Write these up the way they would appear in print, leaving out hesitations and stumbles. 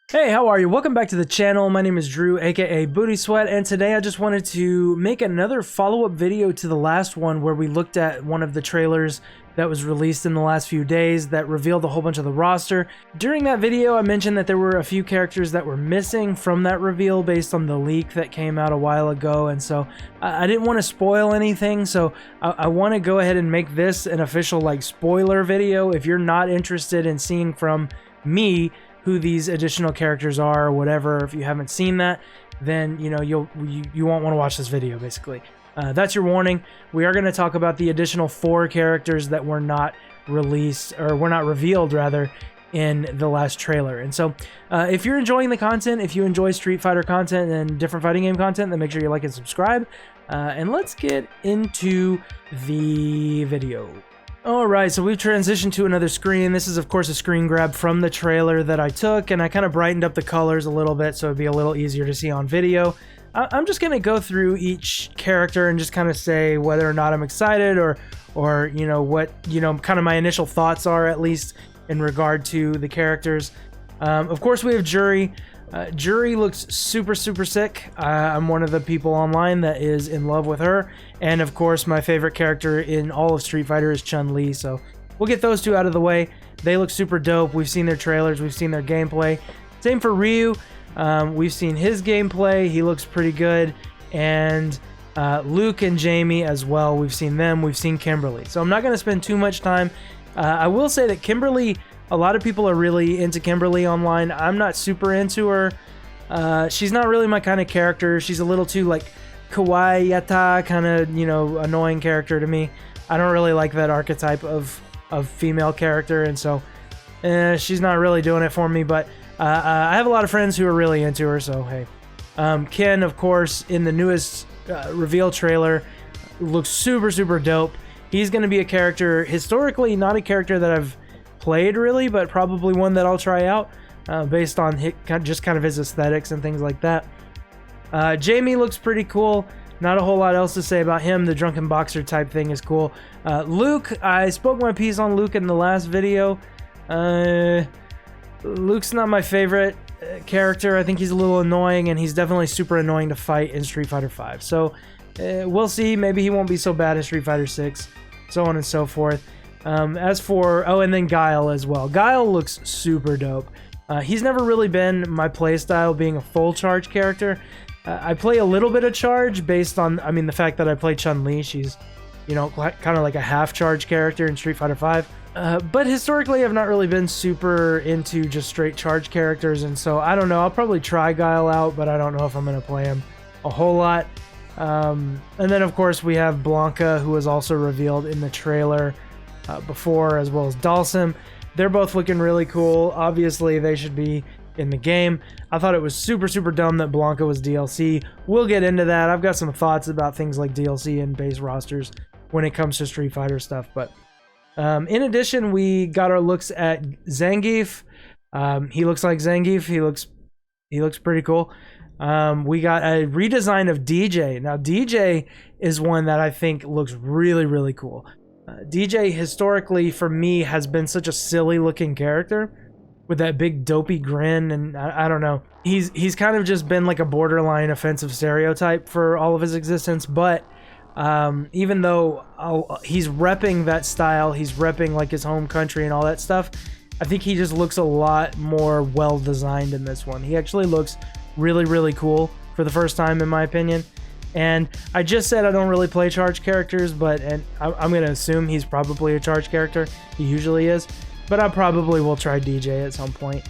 Hey, how are you? Welcome back to the channel. My name is Drew, aka Booty Sweat, and today I just wanted to make another follow-up video to the last one where we looked at one of the trailers that was released in the last few days that revealed a whole bunch of the roster. During that video, I mentioned that there were a few characters that were missing from that reveal based on the leak that came out a while ago, and so I didn't want to spoil anything, so I want to go ahead and make this an official spoiler video. If you're not interested in seeing from me who these additional characters are or whatever, if you haven't seen that, then you won't want to watch this video basically. That's your warning. We are going to talk about the additional 4 characters that were not released, or were not revealed rather, in the last trailer. And so if you're enjoying the content, if you enjoy Street Fighter content and different fighting game content, then make sure you like and subscribe, and let's get into the video. Alright, so we've transitioned to another screen. This is of course a screen grab from the trailer that I took, and I kind of brightened up the colors a little bit so it'd be a little easier to see on video. I'm just going to go through each character and just kind of say whether or not I'm excited, or what kind of my initial thoughts are, at least in regard to the characters. Of course we have Juri. Juri looks super sick. I'm one of the people online that is in love with her, and of course my favorite character in all of Street Fighter is Chun-Li, so we'll get those two out of the way. They look super dope. We've seen their trailers, we've seen their gameplay. Same for Ryu. We've seen his gameplay, he looks pretty good, and Luke and Jamie as well, we've seen them. We've seen Kimberly, so I'm not going to spend too much time. I will say that Kimberly, a lot of people are really into Kimberly online. I'm not super into her. She's not really my kind of character. She's a little too kawaii yata kind of, annoying character to me. I don't really like that archetype of female character, and so she's not really doing it for me, but I have a lot of friends who are really into her, so hey. Ken, of course, in the newest reveal trailer, looks super dope. He's going to be a character, historically not a character that I've played really, but probably one that I'll try out based on just kind of his aesthetics and things like that. Jamie looks pretty cool. Not a whole lot else to say about him. The drunken boxer type thing is cool. Luke, I spoke my piece on Luke in the last video. Luke's not my favorite character. I think he's a little annoying, and he's definitely super annoying to fight in Street Fighter 5. So we'll see. Maybe he won't be so bad in Street Fighter 6, so on and so forth. As for, and then Guile as well. Guile looks super dope. He's never really been my playstyle, being a full charge character. I play a little bit of charge based on, the fact that I play Chun-Li. She's, kind of like a half charge character in Street Fighter 5. But historically, I've not really been super into just straight charge characters, and so I don't know. I'll probably try Guile out, but I don't know if I'm going to play him a whole lot. And then, of course, we have Blanca, who was also revealed in the trailer before, as well as Dalsim. They're both looking really cool. Obviously they should be in the game. I thought it was super dumb that Blanca was DLC. We'll get into that. I've got some thoughts about things like DLC and base rosters when it comes to Street Fighter stuff. But in addition, we got our looks at Zangief. He looks like Zangief. He looks pretty cool. We got a redesign of DJ. Now DJ is one that I think looks really cool. DJ historically for me has been such a silly looking character with that big dopey grin, and I don't know. He's kind of just been like a borderline offensive stereotype for all of his existence, but even though he's repping that style, he's repping like his home country and all that stuff, I think he just looks a lot more well designed in this one. He actually looks really cool for the first time in my opinion. And I just said I don't really play charge characters, and I'm going to assume he's probably a charge character. He usually is. But I probably will try DJ at some point.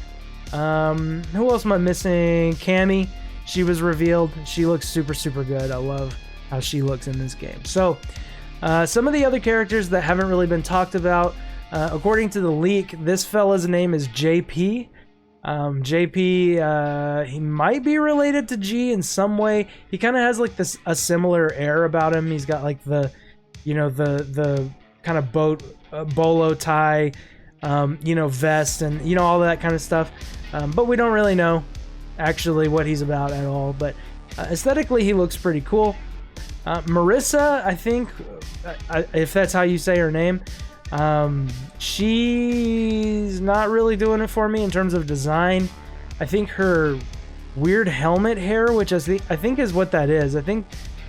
Who else am I missing? Cammy. She was revealed. She looks super good. I love how she looks in this game. So, some of the other characters that haven't really been talked about. According to the leak, this fella's name is JP. JP, he might be related to G in some way. He kind of has like a similar air about him. He's got like the kind of bolo tie, vest, and all that kind of stuff. But we don't really know actually what he's about at all. But aesthetically, he looks pretty cool. Marissa, I think, if that's how you say her name, She's not really doing it for me in terms of design. I think her weird helmet hair, which I think is what that is. I think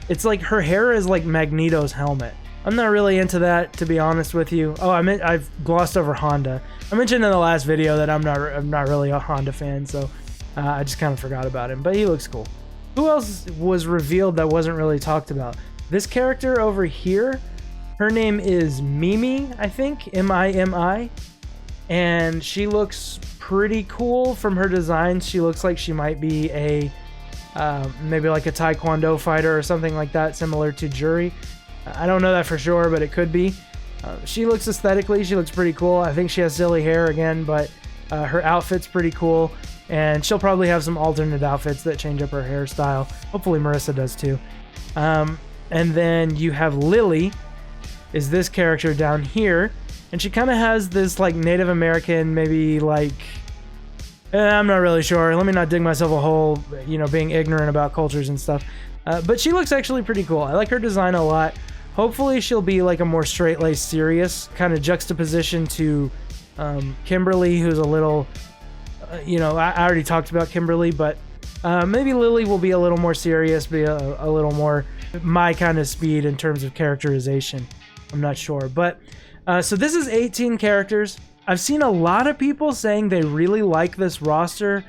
it's like her hair is like Magneto's helmet. I'm not really into that, to be honest with you. Oh, I've glossed over Honda. I mentioned in the last video that I'm not really a Honda fan, so I just kind of forgot about him. But he looks cool. Who else was revealed that wasn't really talked about? This character over here, her name is Mimi, I think, M-I-M-I, and she looks pretty cool from her design. She looks like she might be a maybe like a Taekwondo fighter or something like that, similar to Juri. I don't know that for sure, but it could be. She looks aesthetically, she looks pretty cool. I think she has silly hair again, but her outfit's pretty cool. And she'll probably have some alternate outfits that change up her hairstyle. Hopefully Marissa does too. And then you have Lily, is this character down here. And she kind of has this like Native American, maybe like... I'm not really sure. Let me not dig myself a hole, you know, being ignorant about cultures and stuff. But she looks actually pretty cool. I like her design a lot. Hopefully she'll be like a more straight-laced, serious kind of juxtaposition to Kimberly, who's a little... you know, I already talked about Kimberly, but maybe Lily will be a little more serious, be a little more my kind of speed in terms of characterization. I'm not sure. But so this is 18 characters. I've seen a lot of people saying they really like this roster,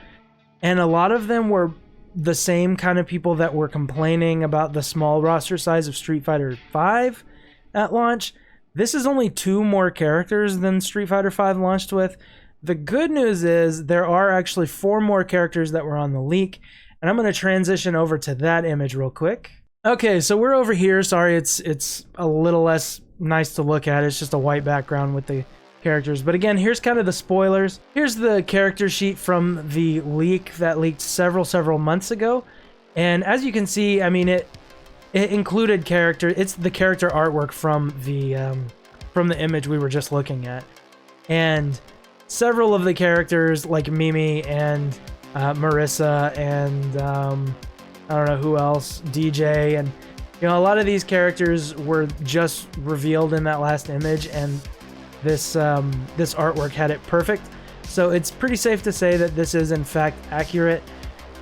and a lot of them were the same kind of people that were complaining about the small roster size of Street Fighter V at launch. This is only 2 more characters than Street Fighter V launched with. The good news is there are actually 4 more characters that were on the leak, and I'm going to transition over to that image real quick. Okay, so we're over here. Sorry, it's a little less nice to look at. It's just a white background with the characters. But again, here's kind of the spoilers. Here's the character sheet from the leak that leaked several months ago. And as you can see, I mean, it included character. It's the character artwork from the image we were just looking at. And several of the characters like Mimi and Marissa and I don't know who else, DJ, and you know, a lot of these characters were just revealed in that last image, and this artwork had it perfect. So it's pretty safe to say that this is in fact accurate.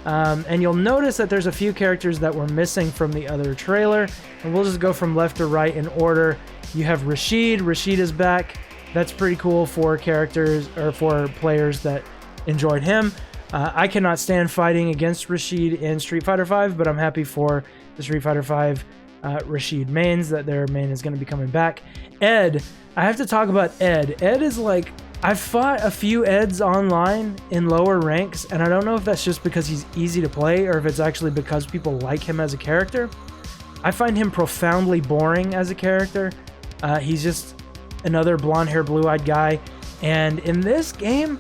And you'll notice that there's a few characters that were missing from the other trailer, and we'll just go from left to right in order. You have Rasheed. Rasheed is back. That's pretty cool for characters or for players that enjoyed him. I cannot stand fighting against Rasheed in Street Fighter V, but I'm happy for the Street Fighter V Rasheed mains that their main is going to be coming back. Ed, I have to talk about Ed. Ed is like, I've fought a few Eds online in lower ranks, and I don't know if that's just because he's easy to play or if it's actually because people like him as a character. I find him profoundly boring as a character. He's just another blonde hair, blue-eyed guy. And in this game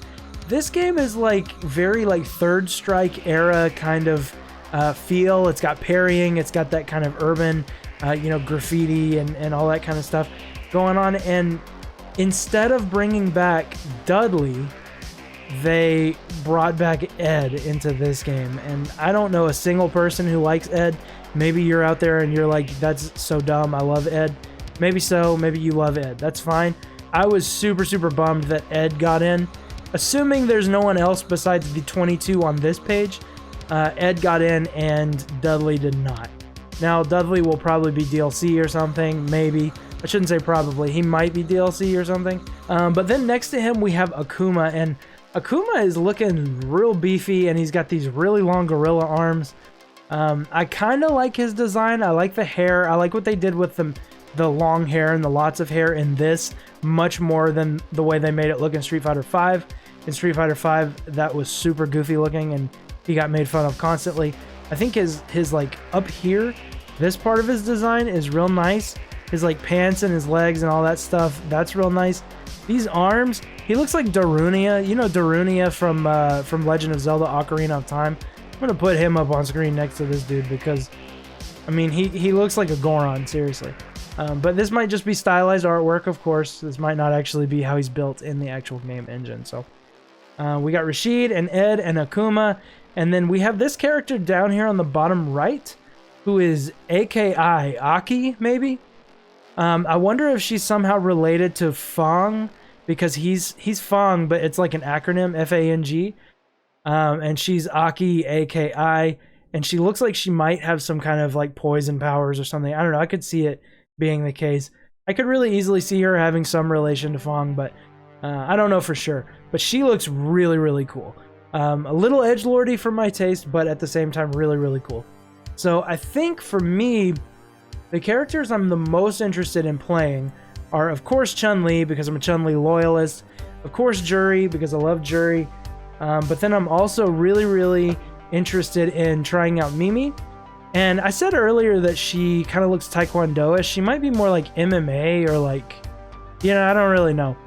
is like very like Third Strike era kind of feel. It's got parrying. It's got that kind of urban, you know, graffiti and all that kind of stuff going on. And instead of bringing back Dudley, they brought back Ed into this game. And I don't know a single person who likes Ed. Maybe you're out there and you're like, that's so dumb. I love Ed. Maybe so. Maybe you love Ed. That's fine. I was super bummed that Ed got in. Assuming there's no one else besides the 22 on this page, Ed got in and Dudley did not. Now, Dudley will probably be DLC or something, maybe. I shouldn't say probably. He might be DLC or something. But then next to him, we have Akuma. And Akuma is looking real beefy, and he's got these really long gorilla arms. I kind of like his design. I like the hair. I like what they did with the long hair and the lots of hair in this, much more than the way they made it look in Street Fighter V. In Street Fighter V, that was super goofy looking, and he got made fun of constantly. I think his like up here, this part of his design is real nice. His like pants and his legs and all that stuff, that's real nice. These arms, he looks like Darunia. You know Darunia from Legend of Zelda Ocarina of Time. I'm gonna put him up on screen next to this dude because, I mean, he looks like a Goron, seriously. But this might just be stylized artwork, of course. This might not actually be how he's built in the actual game engine. So we got Rasheed and Ed and Akuma. And then we have this character down here on the bottom right, who is AKI Aki, maybe? I wonder if she's somehow related to Fang, because he's Fang, but it's like an acronym, F-A-N-G. And she's Aki, AKI, and she looks like she might have some kind of like poison powers or something. I don't know. I could see it being the case. I could really easily see her having some relation to Fong, but I don't know for sure. But she looks really, really cool. A little edgelordy for my taste, but at the same time, really, really cool. So I think for me, the characters I'm the most interested in playing are, of course, Chun-Li, because I'm a Chun-Li loyalist. Of course, Juri, because I love Juri. But then I'm also really, really interested in trying out Mimi. And I said earlier that she kind of looks Taekwondo-ish. She might be more like MMA or like, you know, I don't really know.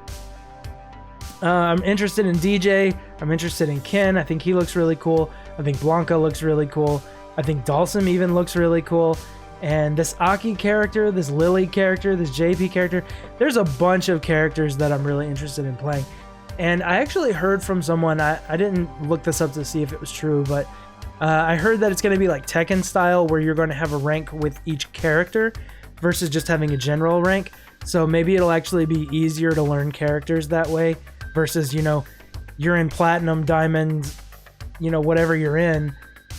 I'm interested in DJ. I'm interested in Ken. I think he looks really cool. I think Blanca looks really cool. I think Dalsum even looks really cool. And this Aki character, this Lily character, this JP character, there's a bunch of characters that I'm really interested in playing. And I actually heard from someone, I didn't look this up to see if it was true, but I heard that it's going to be like Tekken style, where you're going to have a rank with each character versus just having a general rank. So maybe it'll actually be easier to learn characters that way versus, you know, you're in Platinum, Diamond, you know, whatever you're in,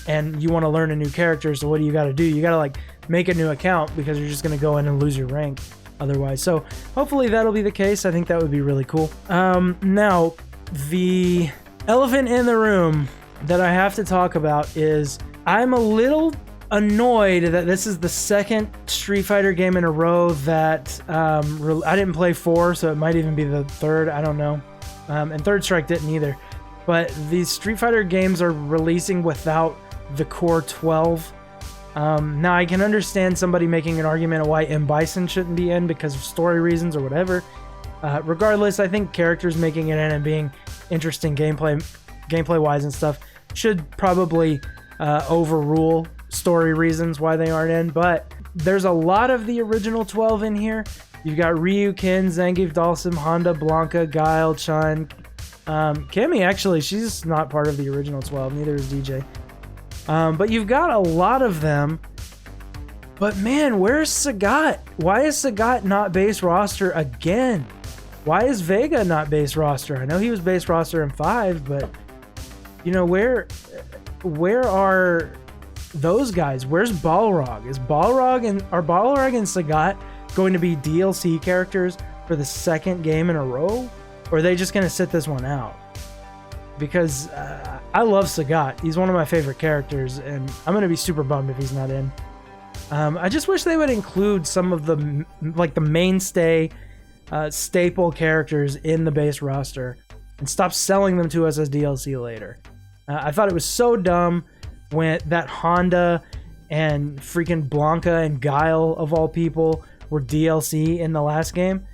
and you want to learn a new character. So what do you got to do? You got to like make a new account because you're just going to go in and lose your rank otherwise. So hopefully that'll be the case. I think that would be really cool. Now, the elephant in the room that I have to talk about is I'm a little annoyed that this is the second Street Fighter game in a row that I didn't play 4, so it might even be the third. I don't know. And Third Strike didn't either. But these Street Fighter games are releasing without the core 12. Now, I can understand somebody making an argument of why M. Bison shouldn't be in because of story reasons or whatever. Regardless, I think characters making it in and being interesting gameplay-wise and stuff should probably overrule story reasons why they aren't in. But there's a lot of the original 12 in here. You've got Ryu, Ken, Zangief, Dalsum, Honda, Blanca, Guile, Chun. Cammy, actually, she's not part of the original 12. Neither is DJ. But you've got a lot of them. But man, where's Sagat? Why is Sagat not base roster again? Why is Vega not base roster? I know he was base roster in 5, but you know, where are those guys? Where's Balrog? Are Balrog and Sagat going to be DLC characters for the second game in a row? Or are they just going to sit this one out? Because I love Sagat. He's one of my favorite characters, and I'm going to be super bummed if he's not in. I just wish they would include some of the like the mainstay staple characters in the base roster and stop selling them to us as DLC later. I thought it was so dumb when that Honda and freaking Blanca and Guile, of all people, were DLC in the last game.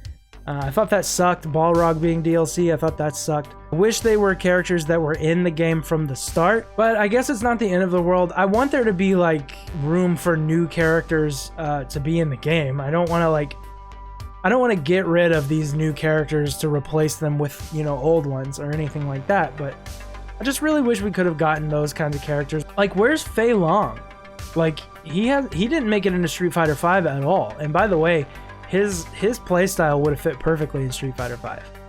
I thought that sucked. Balrog being DLC, I thought that sucked. I wish they were characters that were in the game from the start, but I guess it's not the end of the world. I want there to be like room for new characters to be in the game. I don't want to get rid of these new characters to replace them with, you know, old ones or anything like that, but I just really wish we could have gotten those kinds of characters. Like, where's Fei Long? Like, he didn't make it into Street Fighter V at all. And by the way, his playstyle would have fit perfectly in Street Fighter V.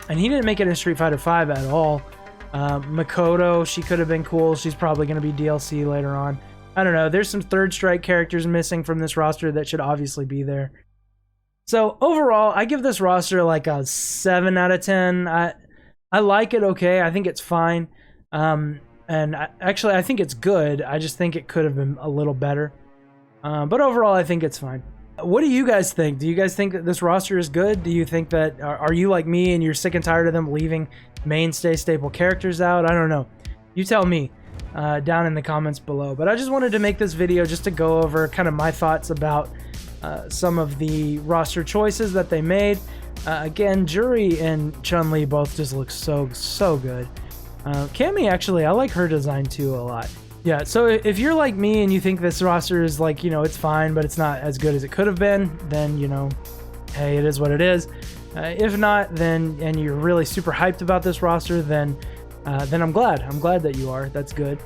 And he didn't make it in Street Fighter V at all. Makoto, she could have been cool. She's probably going to be DLC later on. I don't know. There's some Third Strike characters missing from this roster that should obviously be there. So overall, I give this roster like a 7 out of 10. I like it okay. I think it's fine. And actually, I think it's good. I just think it could have been a little better. But overall, I think it's fine. What do you guys think? Do you guys think that this roster is good? Do you think that, are you like me and you're sick and tired of them leaving mainstay staple characters out? I don't know. You tell me down in the comments below. But I just wanted to make this video just to go over kind of my thoughts about some of the roster choices that they made. Again, Juri and Chun-Li both just look so good. Cammy, actually, I like her design too a lot. Yeah, so if you're like me and you think this roster is like, you know, it's fine, but it's not as good as it could have been, then, you know, hey, it is what it is. If not, then, and you're really super hyped about this roster, then I'm glad. I'm glad that you are. That's good.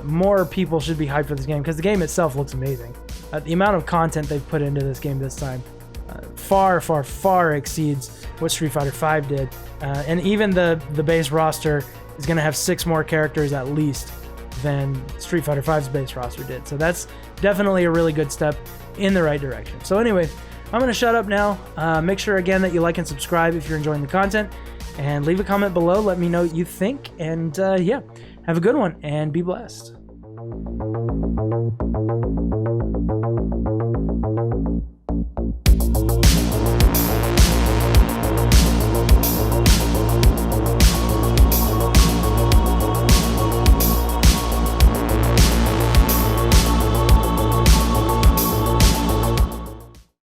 More people should be hyped for this game because the game itself looks amazing. The amount of content they've put into this game this time far exceeds what Street Fighter V did. And even the base roster is going to have 6 more characters at least than Street Fighter V's base roster did. So that's definitely a really good step in the right direction. So anyway, I'm going to shut up now. Make sure again that you like and subscribe if you're enjoying the content, and leave a comment below. Let me know what you think, and yeah, have a good one and be blessed.